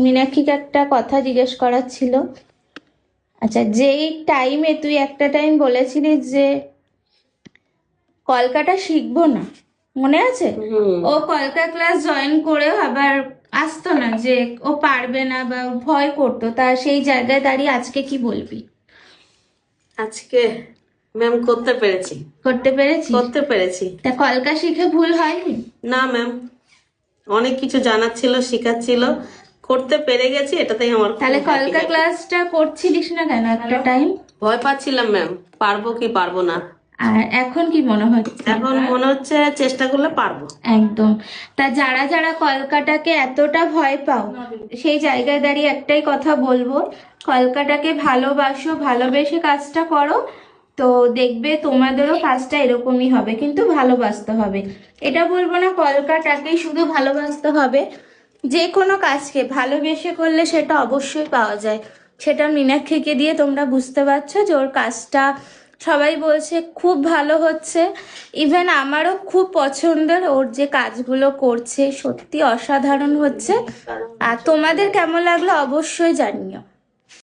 মীনাক্ষীকে একটা কথা জিজ্ঞেস করার ছিল। আচ্ছা, যেই টাইমে তুই একটা টাইম বলেছিলিস যে কলকাটা শিখবো না, মনে আছে? ও কলকা ক্লাস জয়েন করেও আবার আসতো না, যে ও পারবে না বা ভয় করতো, তা সেই জায়গায় দাঁড়িয়ে আজকে কি বলবি? আজকে ম্যাম করতে পেরেছি। করতে পেরেছি। তা কলকা শিখে ভুল হয়নি? না ম্যাম, অনেক কিছু জানার ছিল, শেখার ছিল, করতে পেরে গেছি, এটাতেই আমার খুব তাহলে happy কলকা happy। ক্লাসটা করছিলিস না কেন একটা টাইম? ভয় পাচ্ছিলাম ম্যাম, পারবো কি পারবো না। আর এখন কি মনে হচ্ছে? এখন মনে হচ্ছে চেষ্টা করলে পারবো। একদম। তা যারা যারা কলকাতাকে এতটা ভয় পাও, সেই জায়গায় দাঁড়িয়ে একটাই কথা বলবো, কলকাতাকে ভালোবাসো, ভালোবেসে কাজটা করো, তো দেখবে তোমাদেরও কাজটা এরকমই হবে, কিন্তু ভালোবাসতে হবে। এটা বলবো না কলকাতাকেই শুধু ভালোবাসতে হবে, যে কোনো কাজকে ভালোবেসে করলে সেটা অবশ্যই পাওয়া যায়। সেটা মীনাক্ষীকে দিয়ে তোমরা বুঝতে পারছো যে ওর কাজটা সবাই বলছে খুব ভালো হচ্ছে। ইভেন আমারও খুব পছন্দের, ওর যে কাজগুলো করছে সত্যি অসাধারণ হচ্ছে। আর তোমাদের কেমন লাগলো অবশ্যই জানিও।